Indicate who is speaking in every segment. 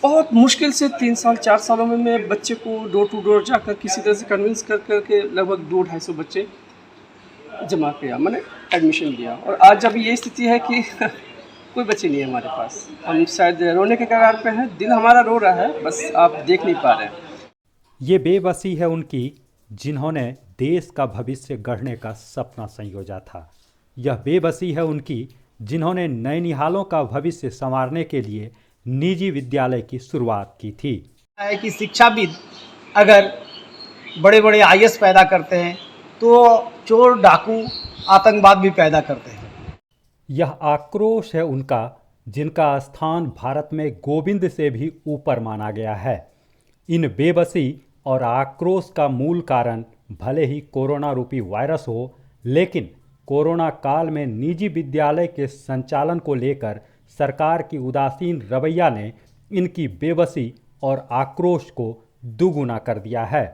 Speaker 1: बहुत मुश्किल से 3 साल 4 सालों में मैं बच्चे को डोर टू डोर जाकर किसी तरह से कन्विंस कर के लगभग 200-250 बच्चे जमा किया, मैंने एडमिशन लिया। और आज जब ये स्थिति है कि कोई बच्चे नहीं है हमारे पास, हम शायद रोने के कगार पे हैं, दिल हमारा रो रहा है, बस आप देख नहीं पा रहे हैं।
Speaker 2: ये बेबसी है उनकी जिन्होंने देश का भविष्य गढ़ने का सपना संयोजा था। यह बेबसी है उनकी जिन्होंने नैनिहालों का भविष्य संवारने के लिए निजी विद्यालय की शुरुआत की थी।
Speaker 3: है कि शिक्षाविद अगर बड़े बड़े आईएएस पैदा करते हैं तो चोर डाकू आतंकवाद भी पैदा करते हैं।
Speaker 2: यह आक्रोश है उनका जिनका स्थान भारत में गोविंद से भी ऊपर माना गया है। इन बेबसी और आक्रोश का मूल कारण भले ही कोरोना रूपी वायरस हो, लेकिन कोरोना काल में निजी विद्यालय के संचालन को लेकर सरकार की उदासीन रवैया ने इनकी बेबसी और आक्रोश को दुगुना कर दिया है।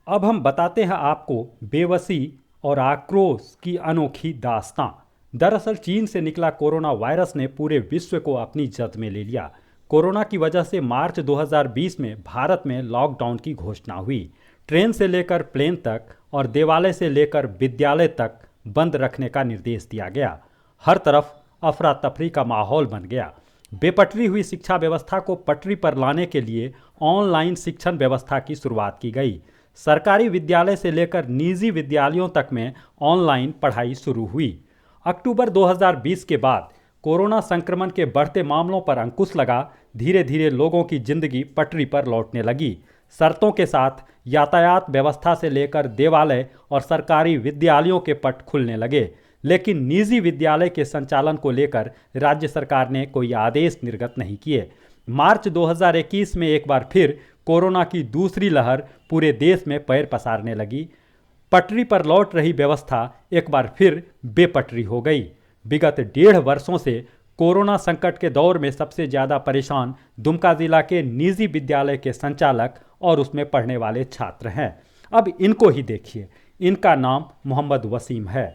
Speaker 2: अब हम बताते हैं आपको बेबसी और आक्रोश की अनोखी दास्तां। दरअसल चीन से निकला कोरोना वायरस ने पूरे विश्व को अपनी जद में ले लिया। कोरोना की वजह से मार्च 2020 में भारत में लॉकडाउन की घोषणा हुई। ट्रेन से लेकर प्लेन तक और देवालय से लेकर विद्यालय तक बंद रखने का निर्देश दिया गया। हर तरफ अफरा तफरी का माहौल बन गया। बेपटरी हुई शिक्षा व्यवस्था को पटरी पर लाने के लिए ऑनलाइन शिक्षण व्यवस्था की शुरुआत की गई। सरकारी विद्यालय से लेकर निजी विद्यालयों तक में ऑनलाइन पढ़ाई शुरू हुई। अक्टूबर 2020 के बाद कोरोना संक्रमण के बढ़ते मामलों पर अंकुश लगा। धीरे धीरे लोगों की जिंदगी पटरी पर लौटने लगी। शर्तों के साथ यातायात व्यवस्था से लेकर देवालय और सरकारी विद्यालयों के पट खुलने लगे, लेकिन निजी विद्यालय के संचालन को लेकर राज्य सरकार ने कोई आदेश निर्गत नहीं किए। मार्च 2021 में एक बार फिर कोरोना की दूसरी लहर पूरे देश में पैर पसारने लगी। पटरी पर लौट रही व्यवस्था एक बार फिर बेपटरी हो गई। विगत 1.5 वर्षों से कोरोना संकट के दौर में सबसे ज़्यादा परेशान दुमका जिला के निजी विद्यालय के संचालक और उसमें पढ़ने वाले छात्र हैं। अब इनको ही देखिए। इनका नाम मोहम्मद वसीम है।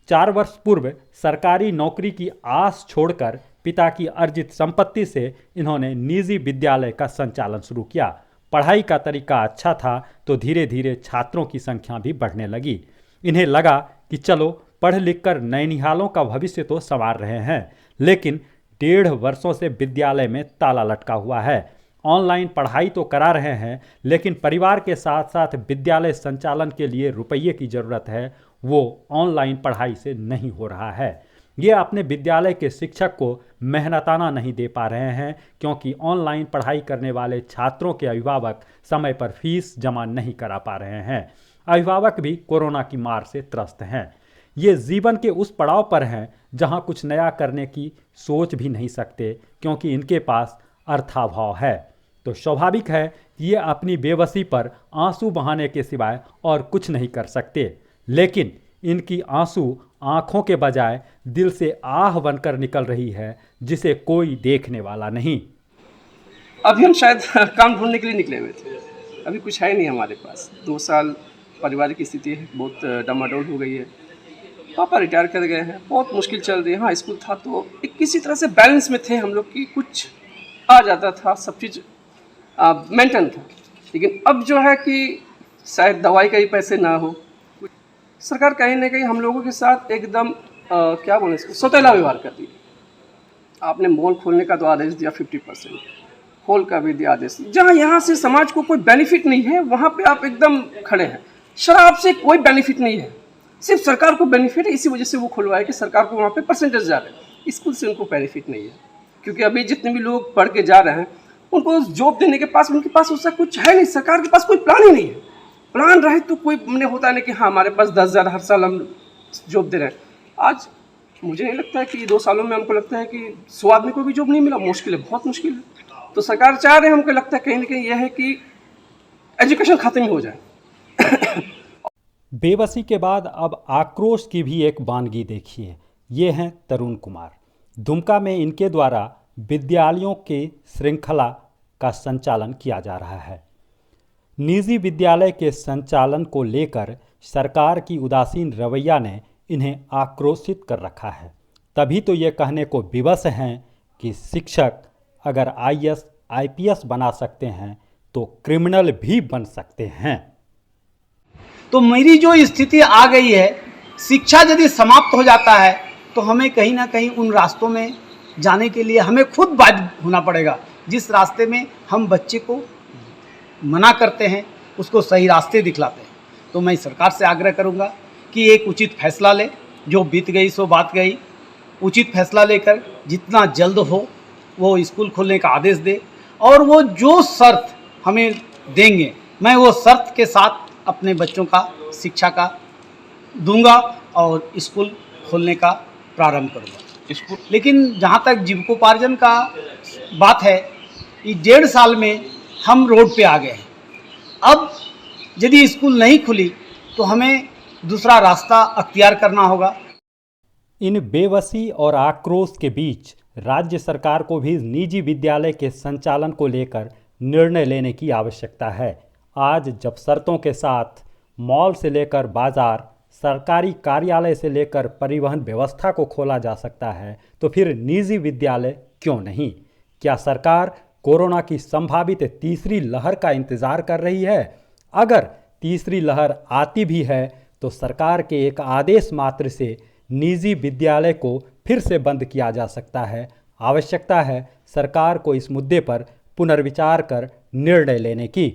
Speaker 2: 4 वर्ष पूर्व सरकारी नौकरी की आस छोड़कर पिता की अर्जित संपत्ति से इन्होंने निजी विद्यालय का संचालन शुरू किया। पढ़ाई का तरीका अच्छा था तो धीरे धीरे छात्रों की संख्या भी बढ़ने लगी। इन्हें लगा कि चलो पढ़ लिख कर नैनिहालों का भविष्य तो संवार रहे हैं, लेकिन 1.5 वर्षों से विद्यालय में ताला लटका हुआ है। ऑनलाइन पढ़ाई तो करा रहे हैं, लेकिन परिवार के साथ साथ विद्यालय संचालन के लिए रुपये की ज़रूरत है, वो ऑनलाइन पढ़ाई से नहीं हो रहा है। ये अपने विद्यालय के शिक्षक को मेहनताना नहीं दे पा रहे हैं, क्योंकि ऑनलाइन पढ़ाई करने वाले छात्रों के अभिभावक समय पर फीस जमा नहीं करा पा रहे हैं। अभिभावक भी कोरोना की मार से त्रस्त हैं। ये जीवन के उस पड़ाव पर हैं जहां कुछ नया करने की सोच भी नहीं सकते, क्योंकि इनके पास अर्थाभाव है। तो स्वाभाविक है कि ये अपनी बेबसी पर आंसू बहाने के सिवाय और कुछ नहीं कर सकते, लेकिन इनकी आंसू आंखों के बजाय दिल से आह बनकर निकल रही है, जिसे कोई देखने वाला नहीं।
Speaker 1: अभी हम शायद काम ढूंढने के लिए निकले हुए थे, अभी कुछ है नहीं हमारे पास। 2 साल पारिवारिक की स्थिति बहुत डामाडोल हो गई है। पापा रिटायर कर गए हैं, बहुत मुश्किल चल रही है। हाँ, स्कूल था तो एक किसी तरह से बैलेंस में थे हम लोग की, कुछ आ जाता था, सब चीज़ मेंटेन था। लेकिन अब जो है कि शायद दवाई का ही पैसे ना हो, सरकार कहीं ना कहीं हम लोगों के साथ एकदम क्या बोले इसको, सौतेला व्यवहार करती है। आपने मॉल खोलने का तो आदेश दिया 50%, हॉल का भी दिया आदेश। जहाँ यहाँ से समाज को कोई बेनिफिट नहीं है, वहाँ पे आप एकदम खड़े हैं। शराब से कोई बेनिफिट नहीं है, सिर्फ सरकार को बेनिफिट है। इसी वजह से वो खुलवाए कि सरकार को वहाँ पे परसेंटेज जा रहे हैं। स्कूल से उनको बेनिफिट नहीं है, क्योंकि अभी जितने भी लोग पढ़ के जा रहे हैं उनको जॉब देने के पास उनके पास उसका कुछ है नहीं। सरकार के पास कोई प्लान ही नहीं है। प्लान रहे तो कोई मैंने होता नहीं कि हाँ हमारे पास 10,000 हर साल हम जॉब दे रहे हैं। आज मुझे नहीं लगता है कि 2 सालों में हमको लगता है कि 100 आदमी को भी जॉब नहीं मिला। मुश्किल है, बहुत मुश्किल है। तो सरकार चाह रहे हैं, हमको लगता है कहीं ना कहीं यह है कि एजुकेशन खत्म ही हो जाए।
Speaker 2: बेबसी के बाद अब आक्रोश की भी एक वानगी देखिए। ये हैं तरुण कुमार। दुमका में इनके द्वारा विद्यालयों के श्रृंखला का संचालन किया जा रहा है। निजी विद्यालय के संचालन को लेकर सरकार की उदासीन रवैया ने इन्हें आक्रोशित कर रखा है। तभी तो ये कहने को विवश हैं कि शिक्षक अगर आईएएस आईपीएस बना सकते हैं तो क्रिमिनल भी बन सकते हैं।
Speaker 3: तो मेरी जो स्थिति आ गई है, शिक्षा यदि समाप्त हो जाता है तो हमें कहीं ना कहीं उन रास्तों में जाने के लिए हमें खुद बाध्य होना पड़ेगा। जिस रास्ते में हम बच्चे को मना करते हैं उसको सही रास्ते दिखलाते हैं। तो मैं सरकार से आग्रह करूंगा कि एक उचित फैसला ले। जो बीत गई सो बात गई, उचित फैसला लेकर जितना जल्द हो वो स्कूल खोलने का आदेश दे, और वो जो शर्त हमें देंगे मैं वो शर्त के साथ अपने बच्चों का शिक्षा का दूंगा और स्कूल खोलने का प्रारंभ करूंगा। लेकिन जहाँ तक जीविकोपार्जन का बात है, ये 1.5 साल में हम रोड पे आ गए हैं। अब यदि स्कूल नहीं खुली तो हमें दूसरा रास्ता अख्तियार करना होगा।
Speaker 2: इन बेबसी और आक्रोश के बीच राज्य सरकार को भी निजी विद्यालय के संचालन को लेकर निर्णय लेने की आवश्यकता है। आज जब शर्तों के साथ मॉल से लेकर बाजार, सरकारी कार्यालय से लेकर परिवहन व्यवस्था को खोला जा सकता है, तो फिर निजी विद्यालय क्यों नहीं? क्या सरकार कोरोना की संभावित तीसरी लहर का इंतजार कर रही है? अगर तीसरी लहर आती भी है तो सरकार के एक आदेश मात्र से निजी विद्यालय को फिर से बंद किया जा सकता है। आवश्यकता है सरकार को इस मुद्दे पर पुनर्विचार कर निर्णय लेने की।